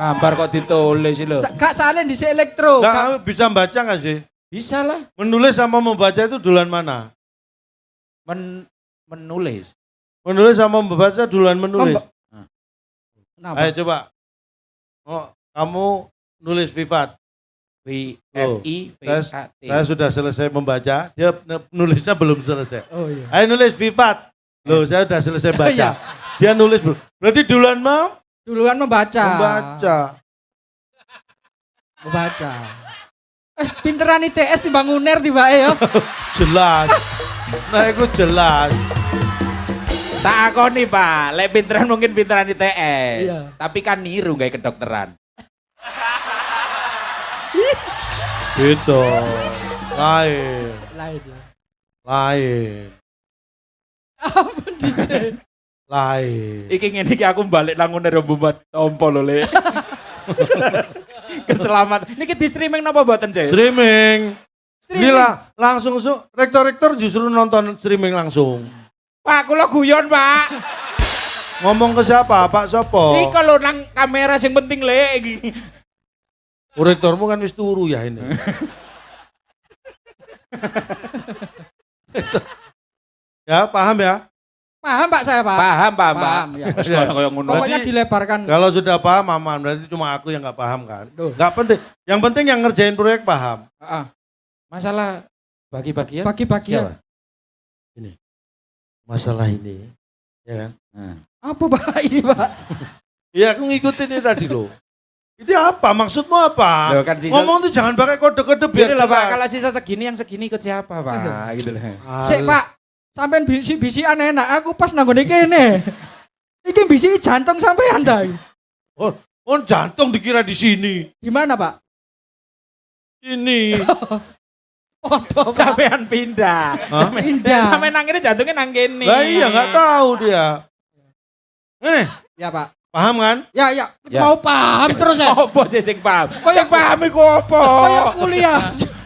Gambar kok ditulis lho. Kak salin di elektro. Nggak, bisa baca nggak sih? Bisa lah. Menulis sama membaca itu duluan mana? Menulis. Menulis sama membaca duluan menulis. Kenapa? Ayo coba. Oh, kamu nulis Vivat. V-I-V-A-T. Saya sudah selesai membaca, dia nulisnya belum selesai. Oh iya. Ayo nulis Vivat. Loh, saya sudah selesai baca. Iya. Dia nulis belum. Berarti duluan mau Duluan membaca. membaca. Pinteran ITS timbang UNER tiba ya. Jelas. Nah, itu jelas. Tak akoni Pak, lek pinteran mungkin pinteran ITS. Iya. Tapi kan niru gak kedokteran. Gitu. Lain. Lain ya. Lain. Ampun DJ. Lain. Iki ngene iki aku balik nang UNER buat tompo lho Le. Keselamat. Niki di streaming napa mboten, Cek? Streaming. Inilah langsung rektor-rektor justru nonton streaming langsung. Pak, kula guyon, Pak. Ngomong ke siapa? Pak Sopo? Iki kalau nang kamera sing penting Le iki. Rektormu kan wis turu ya ini. Ya, paham ya? Paham Pak saya Pak. Paham, Pak. Ya. Wes koyo ngono. Pokoknya dilebarkan. Kalau sudah paham aman, berarti cuma aku yang nggak paham kan? Duh. Nggak penting. Yang penting yang ngerjain proyek paham. Masalah bagi-bagian. Bagi-bagi ya. Ini masalah ini, ya kan? Nah. Apa Pak ini Pak? Iya, aku ngikutin ini tadi loh. Itu apa? Maksudmu apa? Loh, kan sisa- Ngomong tuh jangan pakai kode-kode biar Biar lah Pak, jelas. kalau sisa segini yang segini ikut siapa Pak? Gitu lah. Sik Pak, sampean bisi-bisian enak. Aku pas nanggone kene. Iki bisi jantung sampean ta. Oh, jantung dikira di sini. Di mana Pak? Ini. Podo Pak. Sampean pindah. Hah? Pindah. Sampean nang kene jantungnya nang kene. Lah iya nggak tahu dia. Ini Ya Pak. paham kan? Ya, Ya. mau paham terus ya. Apa sing paham? Kayak- Sing paham iku apa? Kayak kuliah.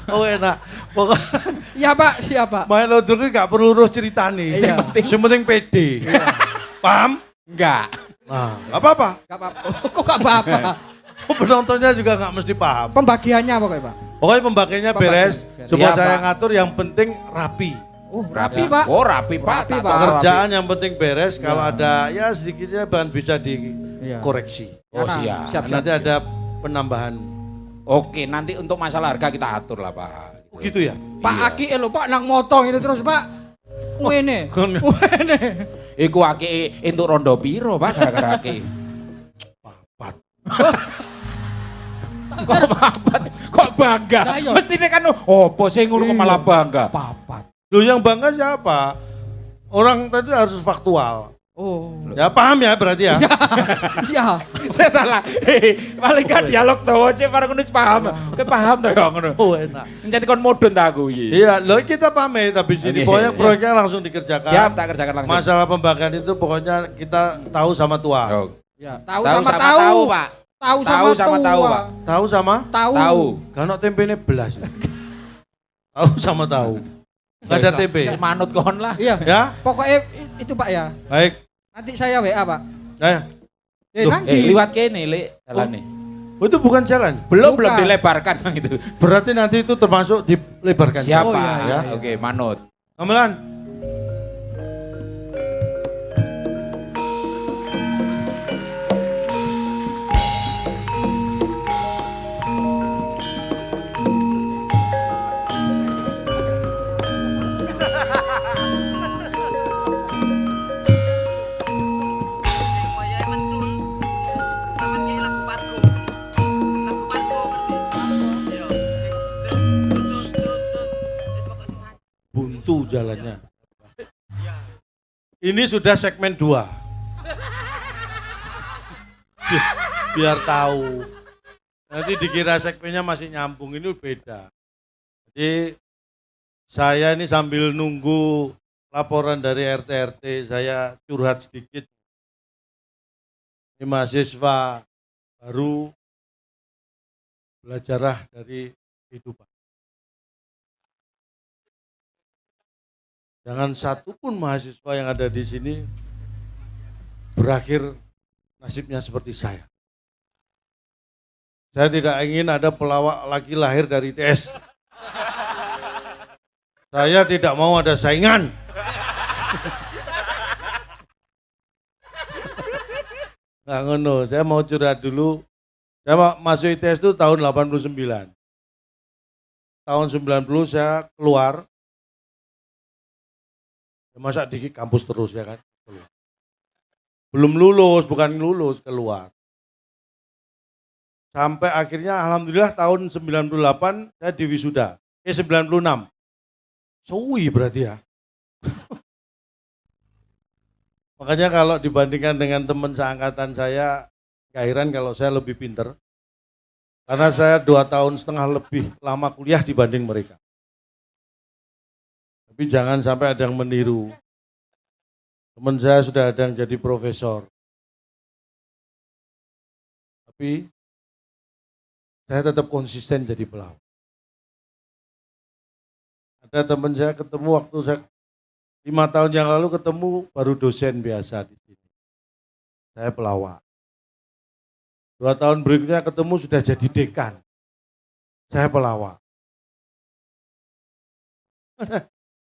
Oh enak. Pokoknya Ya Pak, siapa? main lodruk ini gak perlu urus cerita nih. Iya. Yang penting pede. Paham? Enggak. Nah, gak apa-apa. Gak apa-apa. Kok gak apa-apa? Penontonnya juga gak mesti paham. Pembagiannya apa Pak? Pokoknya pembagiannya beres. Pembagian. Semua Iya, saya Pak. ngatur yang penting rapi. Oh, Rapi Pak. Oh, rapi Pak. Rapi, Tak Pak. tahu Pekerjaan yang penting beres. Kalau ada ya sedikitnya bahan bisa Iya. dikoreksi. Oh, Nah, siap. siap. Nanti ada penambahan. Oke, nanti untuk masalah harga kita atur lah Pak. Oh gitu ya? Pak Iya. Aki lo Pak nang motong ini terus Pak. Ngene. Ngene. Iku Aki entuk rondo piro Pak gara-gara Aki. Papat. Kok papat? Kok bangga? Lah, iya. Mestine kan opo sing ngono kok malah bangga. Papat. Loh yang bangga siapa? Orang tadi harus faktual. Oh. Ya paham ya berarti ya? Ya. Saya salah. Paling kan dialog to sih para kunis paham. Kowe paham to ya ngono. Oh enak. Jadi kon modun ta aku iki. Iya, loh kita pamit habis ini. Oke. Pokoknya proyeknya langsung dikerjakan. Siap tak kerjakan langsung. Masalah pembagian itu pokoknya kita tahu sama tua. Oh. Ya, tahu Tahu sama sama tahu. tahu, Pak. Tahu Tahu sama tua. tahu, Pak. Tahu sama? Tahu. Tahu. Kan tempenya belas. Tahu sama tahu. Gak ada tempe. Manut kon lah. Iya. Ya, Pokoknya itu Pak ya. baik. Nanti saya WA Pak. Nah, Loh, Nanti. Liwat kene, Le, jalan nih. oh, itu bukan jalan. Belum Bukan. dilebarkan yang itu. Berarti nanti itu termasuk dilebarkan. Siapa? Oh, iya, iya. Oke, manut. Gamelan. Buntu jalannya. Ini sudah segmen 2. Biar tahu. Nanti dikira segmennya masih nyambung, ini beda. Jadi saya ini sambil nunggu laporan dari RT-RT, saya curhat sedikit. Ini mahasiswa baru, belajarlah dari kehidupan. Jangan satupun mahasiswa yang ada di sini berakhir nasibnya seperti saya. Saya tidak ingin ada pelawak lagi lahir dari ITS. Saya tidak mau ada saingan. Nggak ngono, saya mau curhat dulu. Saya masuk ITS itu tahun 89. Tahun 90 saya keluar. Masa di kampus terus ya kan? Belum lulus, bukan lulus, keluar. Sampai akhirnya alhamdulillah tahun 98 saya di wisuda. 96. Suwi berarti ya. Makanya kalau dibandingkan dengan teman seangkatan saya, gak heran kalau saya lebih pinter. Karena saya 2,5 tahun lebih lama kuliah dibanding mereka. Tapi jangan sampai ada yang meniru. Teman saya sudah ada yang jadi profesor. Tapi saya tetap konsisten jadi pelawak. Ada teman saya ketemu waktu saya 5 tahun yang lalu ketemu baru dosen biasa di sini. Saya pelawak. 2 tahun berikutnya ketemu sudah jadi dekan. Saya pelawak.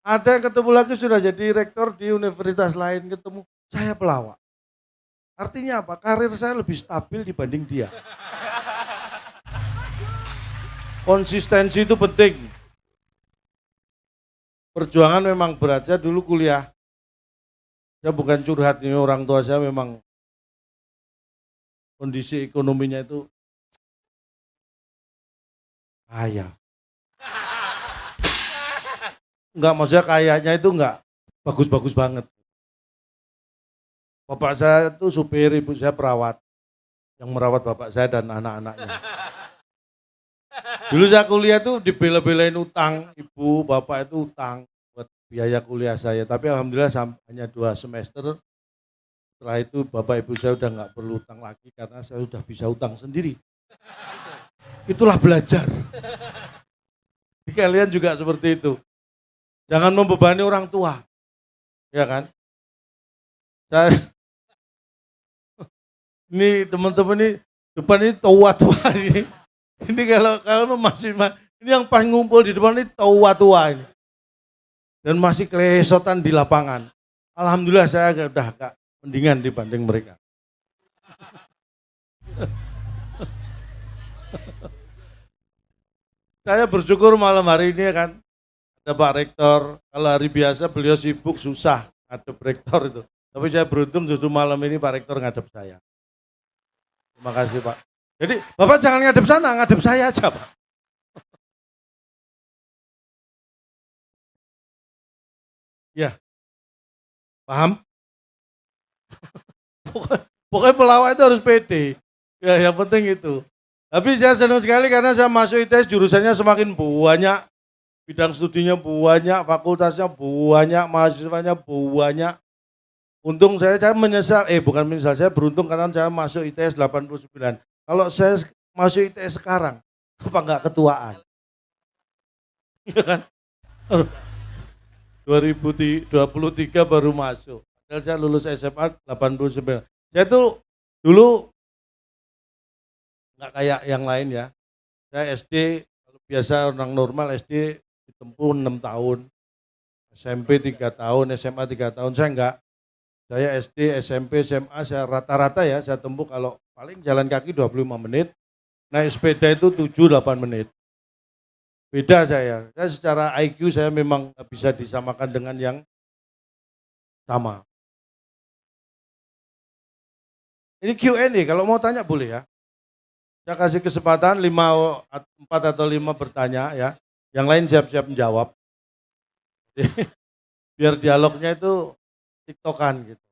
Ada yang ketemu lagi sudah jadi rektor di universitas lain ketemu. Saya pelawak. Artinya apa? Karir saya lebih stabil dibanding dia. Konsistensi itu penting. Perjuangan memang berat. Saya dulu kuliah. Saya bukan curhat, ini orang tua saya memang kondisi ekonominya itu kaya. Enggak, maksudnya kayanya itu enggak bagus-bagus banget. Bapak saya itu supir, ibu saya perawat. Yang merawat bapak saya dan anak-anaknya. Dulu saya kuliah tuh dibela-belain utang, ibu, bapak itu utang buat biaya kuliah saya. Tapi alhamdulillah hanya 2 semester. Setelah itu bapak ibu saya udah nggak perlu utang lagi karena saya sudah bisa utang sendiri. Itulah belajar. Jadi kalian juga seperti itu. Jangan membebani orang tua. Ya kan? Ini teman-teman ini depan ini tua-tua ini. Ini kalau masih ini yang pas ngumpul di depan ini tua-tua ini. Dan masih kelesotan di lapangan. Alhamdulillah saya udah agak mendingan dibanding mereka. Saya bersyukur malam hari ini kan ada Pak Rektor. Kalau hari biasa beliau sibuk susah ngadep Rektor itu. Tapi saya beruntung justru malam ini Pak Rektor ngadep saya. Terima kasih Pak. Jadi Bapak jangan ngadep sana, ngadep saya aja Pak. Ya, paham? Pokoknya pelawak itu harus pede. Ya, yang penting itu. Tapi saya senang sekali karena saya masuk ITS jurusannya semakin banyak. Bidang studinya banyak, fakultasnya banyak, mahasiswanya banyak. Untung saya menyesal, bukan menyesal, saya beruntung karena saya masuk ITS 89. Kalau saya masuk ITS sekarang, apa enggak ketuaan? Iya kan? 2023 baru masuk. Padahal saya lulus SMA 89. Saya tuh dulu enggak kayak yang lain ya. Saya SD, kalau biasa orang normal SD ditempuh 6 tahun. SMP 3 tahun, SMA 3 tahun. Saya enggak. Saya SD, SMP, SMA, saya rata-rata ya, saya tempuh kalau paling jalan kaki 25 menit, naik sepeda itu 7-8 menit. Beda saya secara IQ saya memang bisa disamakan dengan yang sama. Ini Q&A, kalau mau tanya boleh ya. Saya kasih kesempatan 4 atau 5 bertanya ya, yang lain siap-siap menjawab. Biar dialognya itu tiktokan gitu.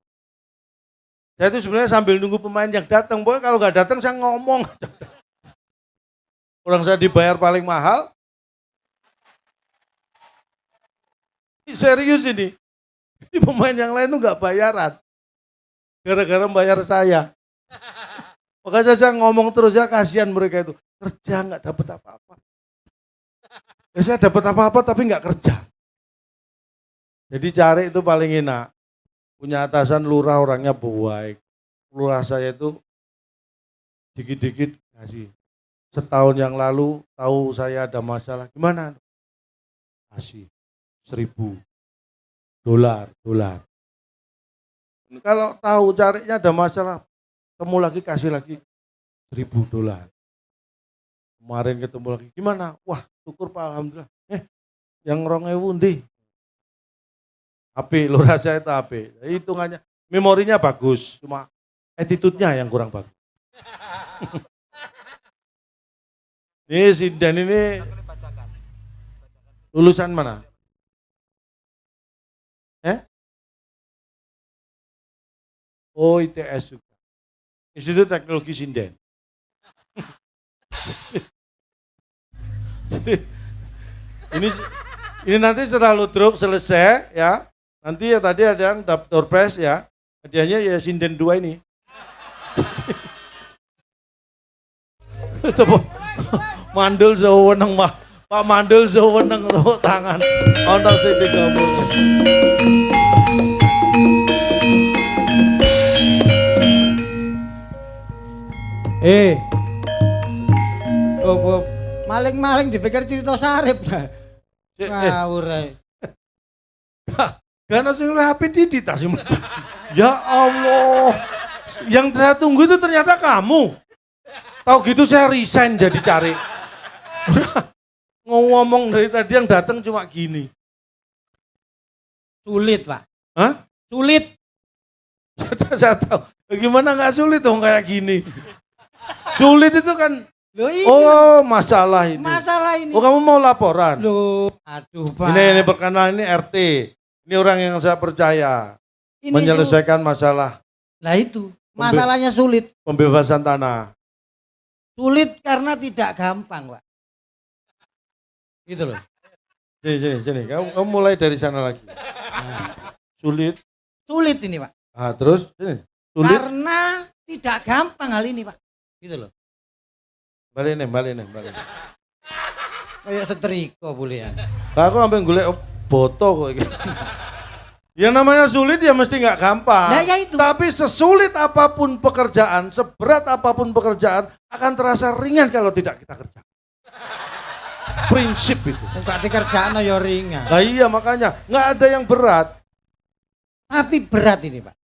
Saya itu sebenarnya sambil nunggu pemain yang datang, pokoknya kalau nggak datang saya ngomong. Orang saya dibayar paling mahal. Serius ini. Ini pemain yang lain tuh nggak bayaran. Gara-gara bayar saya. Makanya saya ngomong terus ya, kasihan mereka itu. Kerja nggak dapat apa-apa. Ya saya dapat apa-apa tapi nggak kerja. Jadi cari itu paling enak. Punya atasan lurah orangnya baik. Lurah saya itu dikit-dikit kasih. setahun yang lalu tahu saya ada masalah, gimana? Kasih 1.000 dolar. Kalau tahu carinya ada masalah, ketemu lagi kasih lagi 1.000 dolar. Kemarin ketemu lagi, gimana? Wah, syukur Pak, alhamdulillah. Yang 2.000 ndi? HP, lurah saya itu HP. Hitungannya, memorinya bagus, cuma attitude-nya yang kurang bagus. Ini Sinden ini lulusan mana? Oh, ITS juga. Institut Teknologi Sinden. ini nanti setelah ludruk selesai ya. Nanti ya tadi ada yang daftar pres ya. Hadiahnya ya Sinden 2 ini. Mandul sewenang mah. Pak Mandul sewenang tepuk tangan. Ono sing digabung. Maling-maling dipikir cerita Sarip. Ngawur ae. Karena sing HP di tas. Ya Allah. Yang saya tunggu itu ternyata kamu. Tahu gitu saya resign jadi cari. Ngomong dari tadi yang datang cuma gini. Sulit, Pak. Hah? Sulit. Saya tahu. Gimana nggak sulit dong kayak gini? Sulit itu kan. Loh, ini Oh, masalah ini. masalah ini. Oh, kamu mau laporan? Loh, aduh Pak. Ini perkenalan, ini RT. Ini orang yang saya percaya. Ini Menyelesaikan masalah Lah itu, masalahnya sulit. pembebasan tanah. Sulit karena tidak gampang, Pak. Gitu loh. Sini. Kamu mulai dari sana lagi. Sulit. Sulit ini, Pak. Terus sini. Sulit. Karena tidak gampang hal ini, Pak. Gitu loh. Balik nih. Kayak setrika boleh ya. Aku sampai golek boto kok iki. Yang namanya sulit ya mesti nggak gampang. Nah, ya itu. Tapi sesulit apapun pekerjaan, seberat apapun pekerjaan akan terasa ringan kalau tidak kita kerjakan. Prinsip itu. Enggak dikerjakan ya ringan. Nah iya makanya nggak ada yang berat. Tapi berat ini, Pak.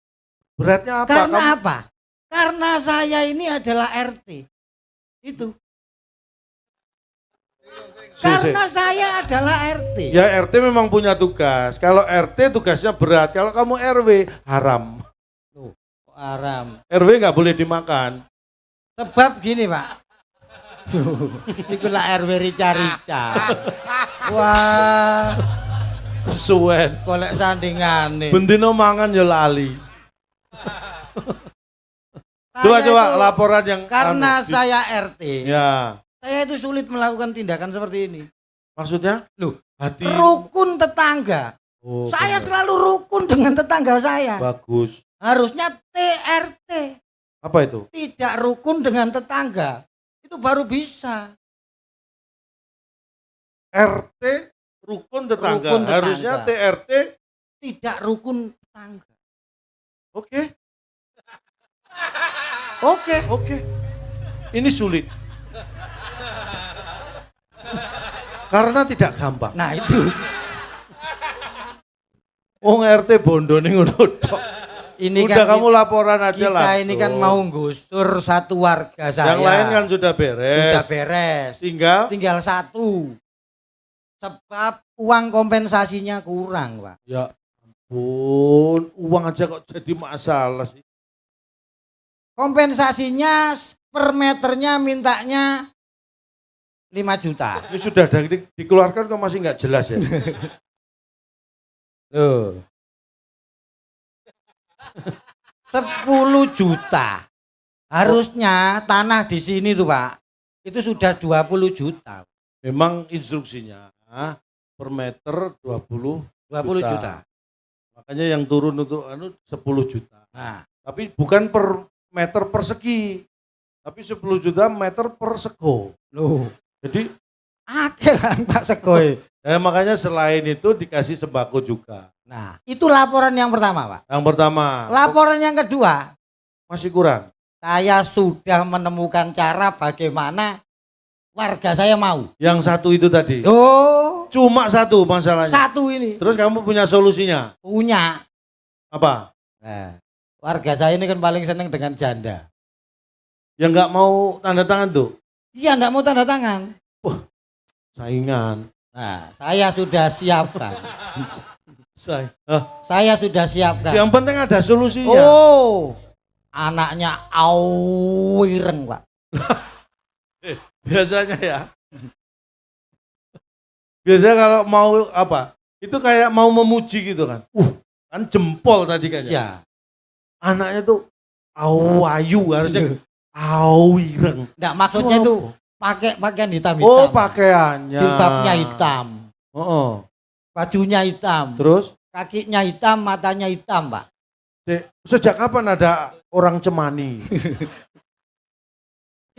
Beratnya apa? Karena apa? Karena saya ini adalah RT. Itu. Karena saya adalah RT. Ya RT memang punya tugas. Kalau RT tugasnya berat. Kalau kamu RW haram. Tuh, haram. RW nggak boleh dimakan. Sebab gini, Pak. Ikulah RW rica-rica. Wah, Suwen. golek sandingane. Bendino mangan ya lali. Saya Coba itu- laporan yang Karena saya RT. Ya. Saya itu sulit melakukan tindakan seperti ini. Maksudnya? Loh, Hati. rukun tetangga. Oh, Saya benar. selalu rukun dengan tetangga saya. Bagus. Harusnya TRT. Apa itu? Tidak rukun dengan tetangga. Itu baru bisa. RT rukun tetangga. Rukun tetangga. Harusnya TRT. Tidak rukun tetangga. Oke. Oke. Ini sulit. Karena tidak gampang. Nah itu. Wong RT bondo ning ngono tok. Ini Udah kan kamu laporan aja kita lah. ini kan mau gusur satu warga saya. Yang lain kan sudah beres. sudah beres. Tinggal Satu. Sebab uang kompensasinya kurang, Pak. ya ampun, uang aja kok jadi masalah sih. Kompensasinya per meternya mintanya 5 juta. Ini sudah dikeluarkan kok masih nggak jelas ya. Loh. 10 juta. Harusnya tanah di sini tuh, Pak. Itu sudah 20 juta. Memang instruksinya per meter 20 juta. Makanya yang turun untuk 10 juta. Nah, Tapi bukan per meter persegi. Tapi 10 juta meter per sego. loh. Jadi Akeh lah Pak Segoy. makanya selain itu dikasih sembako juga. Nah, itu laporan yang pertama, Pak. Yang pertama. Laporan yang kedua, Masih kurang. saya sudah menemukan cara bagaimana warga saya mau. Yang satu itu tadi. Oh, Cuma satu masalahnya. satu ini Terus kamu punya solusinya? punya. Apa? Nah, warga saya ini kan paling seneng dengan janda. Yang nggak mau tanda tangan tuh? Iya, enggak mau tanda tangan. Saingan. Nah, saya sudah siapkan. Hah? Saya sudah siapkan. Yang penting ada solusinya. Oh, anaknya awireng, Pak. Biasanya ya. Biasanya kalau mau apa? Itu kayak mau memuji gitu kan. Kan jempol tadi kan ya. Ya. Anaknya tuh awayu harusnya awireng. Enggak, maksudnya itu pakai pakaian hitam-hitam. Oh, pakaiannya. Jilbabnya hitam. Oh. Bajunya hitam. Terus, Kakinya hitam, matanya hitam, Pak. Dek, sejak kapan ada orang cemani?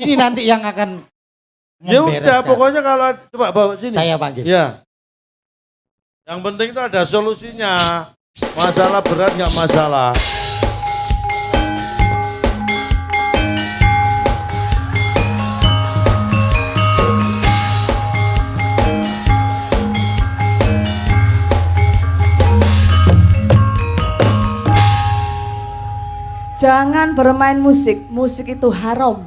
Ini nanti yang akan Ya udah, membereskan. pokoknya kalau coba bawa sini. Saya panggil. Ya. Yang penting itu ada solusinya. Masalah berat nggak masalah. Jangan bermain musik, musik itu haram.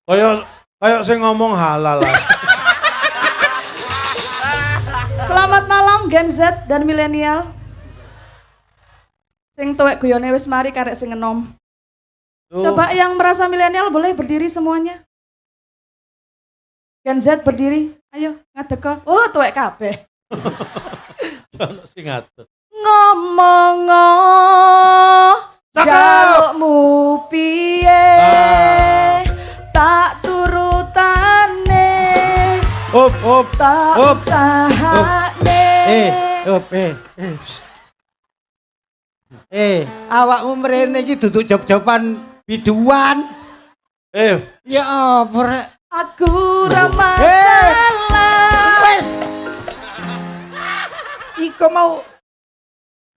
Kayak saya ngomong halal lah. Selamat malam Gen Z dan milenial. Sing tuwek guyone wis mari karek sing enom. Coba yang merasa milenial boleh berdiri semuanya. Gen Z berdiri, ayo ngadeg. Oh, tuwek kabeh. Jangan sing ngatur. Ngomong Cakep. jalukmu piye tak turutane tak usahane Awakmu mrene iki duduk job-joban biduan. Ya apa rek? aku ra masalah. Wes. Iko mau.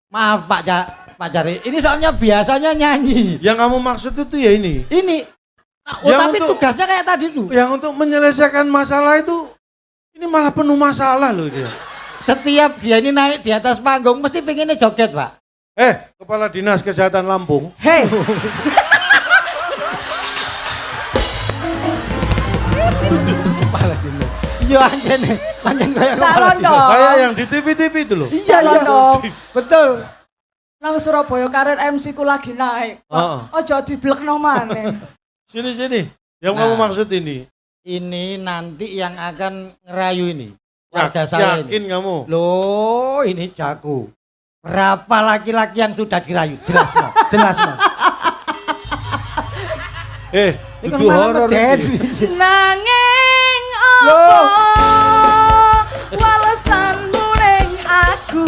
Maaf Pak Jari. Ini soalnya biasanya nyanyi. Yang kamu maksud itu ya ini. Ini. Oh, Yang tapi untuk- tugasnya kayak tadi tuh. Yang untuk menyelesaikan masalah itu, ini malah penuh masalah loh dia. Setiap dia ini naik di atas panggung mesti pengennya joget, Pak. Kepala Dinas Kesehatan Lampung. Hei, Iya anjen kayak calon dong. Saya yang di TV-TV itu loh. Iya Calon dong. Betul. Nang Surabaya karir MC ku lagi naik. Heeh. Ojo diblekno maneh. Sini. Yang Nah. kamu maksud ini. Ini nanti yang akan ngerayu ini. Warga saya Yakin ini. kamu? Loh, ini jago. Berapa laki-laki yang sudah dirayu? Jelas no. Jelas no. Ini kan Kudu malah horor meden. iki. Nanging Loh. apa walesanmu ning aku.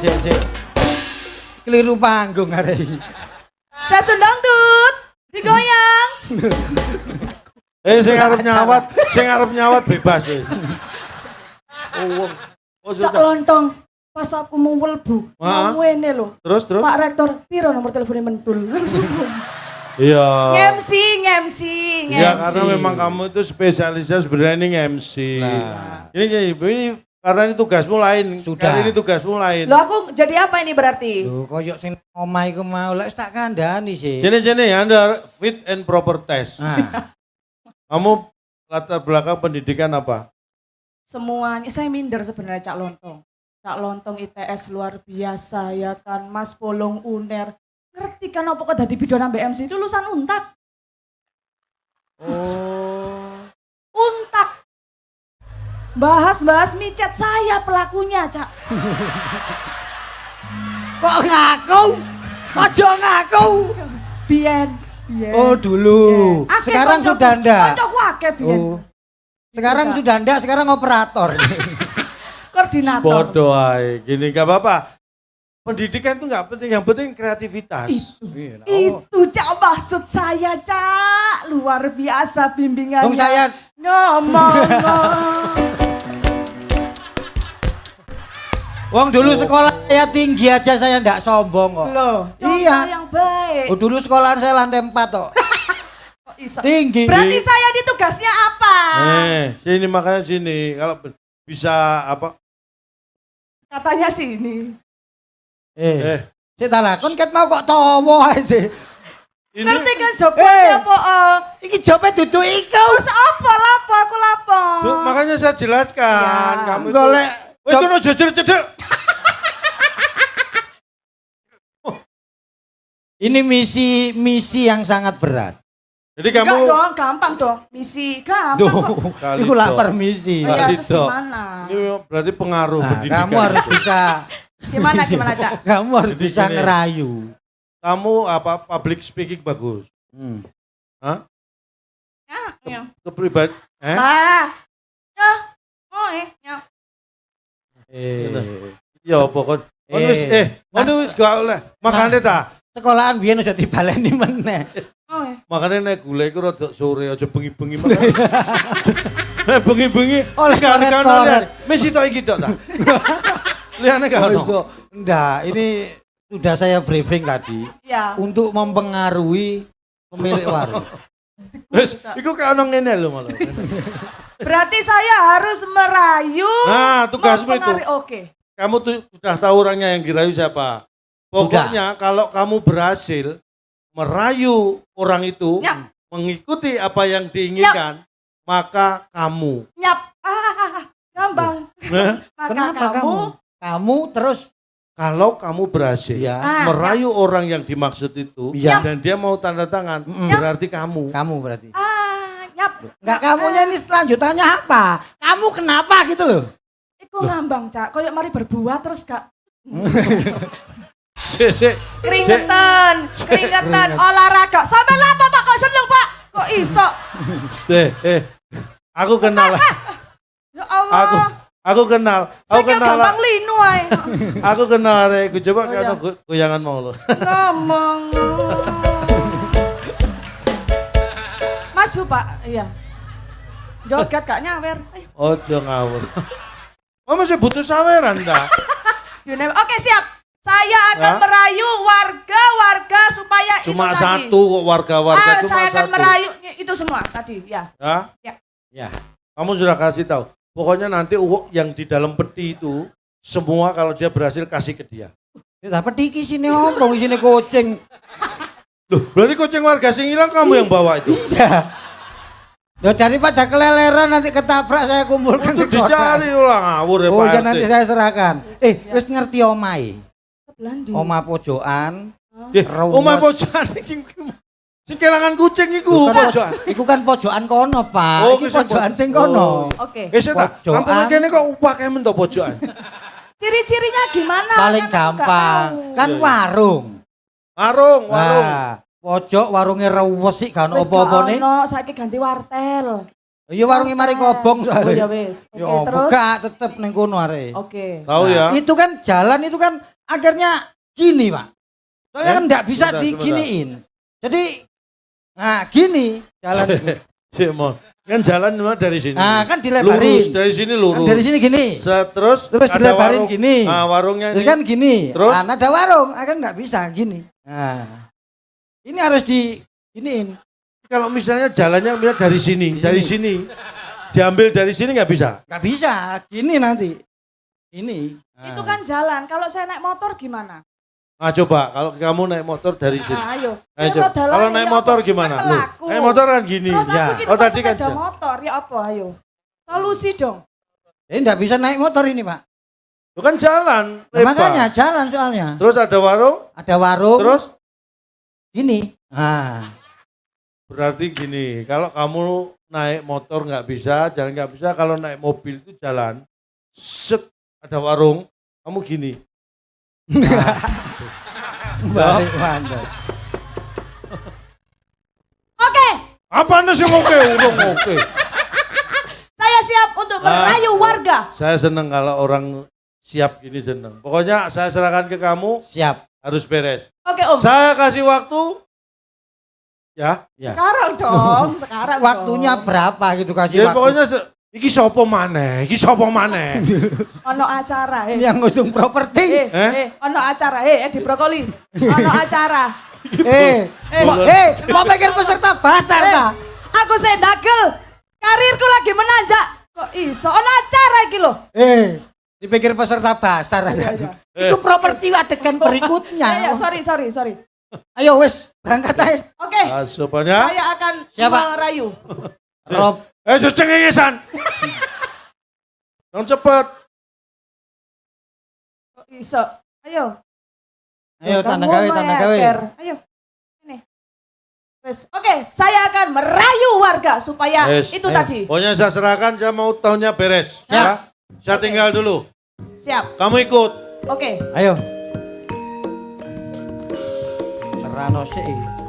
Sik. Keliru panggung hari ini. Stasiun dangdut digoyang. Sing arep nyawat bebas wis. Oh, Cak sudah. lontong pas aku mau mlebu. Ah. Mau ngene lho. Terus. Pak Rektor, piro nomor teleponnya mentul? Langsung. Iya. MC. Ya karena memang kamu itu spesialisnya sebenarnya ini MC. Nah. Ini karena ini tugasmu lain. Sudah. Kali ini tugasmu lain. Loh aku jadi apa ini berarti? Loh, koyok sing omah iku mau lek tak kandhani sih. Jene Anda fit and proper test. Nah, Kamu latar belakang pendidikan apa? Semuanya, saya minder sebenarnya Cak Lontong. Cak Lontong ITS luar biasa ya kan, Mas Bolong UNER. Ngerti kan apa kok dadi bidon ambek MC lulusan Untak. oh. Untak. Bahas micet saya pelakunya, Cak. Kok ngaku? Ojo ngaku. Bien. Oh, dulu. Akeh Sekarang koncoku- sudah ndak. Koncoku akeh bien. Oh. Sekarang Sudah. sudah ndak, sekarang operator. Koordinator. Bodoh ae. Gini gak apa-apa. Pendidikan itu nggak penting, yang penting kreativitas. Itu Cak maksud saya, Cak. Luar biasa bimbingannya. Dong saya ngomong. Wong dulu sekolah saya tinggi aja saya ndak sombong kok. Loh, contoh Iya. yang baik. Oh, dulu sekolahan saya lantai 4 kok. iso. Tinggi. Berarti saya ini tugasnya apa? Sini makanya sini. Kalau bisa apa? Katanya sini. Sik tak lakon ket mau kok tawa ae sih. Ini Ngerti kan jawabnya apa? Iki jope dudu iku. Terus apa lapo aku lapo? makanya saya jelaskan. Ya. Kamu Golek itu no jejel-jejel. ini misi yang sangat berat. Jadi Enggak kamu dong, gampang dong. Misi gampang Duh, kok. Kali iku dong. lapar misi. Oh, iya, Kali terus dong. gimana? ini berarti pengaruh Nah, pendidikan. kamu harus bisa Gimana Cak? kamu harus Jadi bisa gini. ngerayu. Kamu apa public speaking bagus. Hah? Ya. Kepribadian. Ah. Ya. Oh, ya. Ya pokok. Ono wis gak oleh. Makane ta. Sekolahan biyen aja dibaleni meneh. Oh, Makane nek gula iku rada sore aja bengi-bengi makane. Nek bengi-bengi Oleh koret-koret. Mesti tok iki tok ta. Liyane gak ono. Enggak, ini sudah saya briefing tadi ya. untuk mempengaruhi pemilik warung. Wis iku kayak ono ngene lho malah. Berarti saya harus merayu. Nah, tugasmu itu. mempengaruhi- Oke. Kamu tuh sudah tahu orangnya yang dirayu siapa. Pokoknya kalau kamu berhasil merayu orang itu Ya. mengikuti apa yang diinginkan, maka kamu. Nyap. Gampang. Nah, Maka Kenapa kamu? Kamu terus kalau kamu berhasil ya, Ah, merayu orang yang dimaksud itu Ya. dan dia mau tanda tangan, berarti kamu. kamu berarti. Nyap. Enggak kamunya ini selanjutannya apa? Kamu kenapa gitu loh? Iku ngambang, Cak. Kayak mari berbuat terus gak Sik. keringetan, olahraga. Sampai apa Pak? Kok seneng Pak? Kok iso? Aku kenal. Ya Allah. Aku kenal. Saya kayak gampang linu ae. Aku kenal arek. Coba Oh, kan iya. goyangan mau lo. Ngomong. Maju Pak. Iya. Joget gak nyawer. Ayo. Ojo ngawur. Oh masih butuh saweran dah. Oke siap. Saya akan Ya. merayu warga-warga supaya Cuma itu tadi. satu kok warga-warga cuma saya akan satu. merayu itu semua tadi ya. Ya? Ya. Kamu sudah kasih tahu. Pokoknya nanti uang yang di dalam peti itu semua kalau dia berhasil kasih ke dia. Ya dapat iki sini ngomong sini kucing. Loh, berarti kucing warga sing hilang kamu yang bawa itu. Iya. Ya daripada keleleran nanti ketabrak saya kumpulkan Itu di kotak. dicari ulang ngawur ya Oh Pak ya RT. nanti saya serahkan. Wis ngerti omai. Belandi. Oma pojokan. Ya, Raunas. omah pojokan iki. Sing kelangan kucing iku Bukan, pojokan. Iku kan pojokan kono, Pak. Oh, Iki bisa pojokan pojok- sing kono. Oh. Oke. Saya tak, Pojokan. kampung kene kok upake men to pojokan. Ciri-cirinya gimana? Paling Kan aku nggak gampang. tahu. Kan Iya. warung. Warung. Nah, pojok warungnya rewes sih kan Wis apa-apa gak nih. ono, saiki ganti wartel. Iya warungnya mari kobong Oh ya soalnya. wis. Ya Oke, terus. buka tetep ning kono are. Oke. Tahu ya. Itu kan jalan itu kan akhirnya gini, Pak. Soalnya kan enggak bisa Sebentar, diginiin. Jadi nah gini jalan itu. Sik mon. Kan jalan memang dari sini. Nah, kan Lurus dilebarin. dari sini Kan lurus. dari sini gini. Terus Terus ada dilebarin warung. gini. Nah, warungnya Terus ini. kan gini. Terus? Nah, ada warung, kan enggak bisa gini. Nah. Ini harus diginiin. Kalau misalnya jalannya misalnya dari sini. Diambil dari sini nggak bisa. Enggak bisa. Gini nanti. Ini. Nah. Itu kan jalan. Kalau saya naik motor gimana? Nah coba kalau kamu naik motor dari sini. Ah, ayo. Ayo, Saya coba. dalan Kalau ya naik apa? motor Kan gimana? pelaku. Naik motor kan gini. Terus Ya. aku kira Oh, tadi kan sepeda motor. Ya apa ayo? Solusi dong. Ini enggak bisa naik motor ini, Pak. Itu kan jalan. Nah, lebar. makanya jalan soalnya. Terus ada warung. Ada warung. Terus Gini. Nah. berarti gini. Kalau kamu naik motor nggak bisa, jalan nggak bisa. Kalau naik mobil itu jalan. Set ada warung. Kamu gini. Balik mandor. Oke. Apa nih sih oke? Urung oke. Saya siap untuk merayu warga. Saya seneng kalau orang siap gini seneng. Pokoknya saya serahkan ke kamu. Siap. Harus beres. Oke Om. Saya kasih waktu. Ya. Ya. Sekarang dong. Sekarang Waktunya dong. berapa gitu kasih Jadi waktu. pokoknya iki sopo maneh, iki sopo maneh. Ono acara. Yang ngusung properti. Eh? Ono acara. Di brokoli. Ono acara. Mau pikir peserta basar ta? Aku sendagel. Karirku lagi menanjak. Kok iso ana acara iki lho. Dipikir peserta basar aja. Iya. Itu properti adegan berikutnya. Ya, sorry. Ayo wes, berangkat aja. Oke. Asupannya. Saya akan Siapa? merayu. Rob. Cengengesan. Yang cepet. Kok iso? Ayo. Ayo tanda Kamu gawe. meyaker. Ayo. Ini. Wes, oke, saya akan merayu warga supaya Wes, itu ayo. tadi. Pokoknya saya serahkan, saya mau tahunnya beres. Siap. Ya. Saya Oke. tinggal dulu. Siap. Kamu ikut. Oke. Ayo. Serano sih.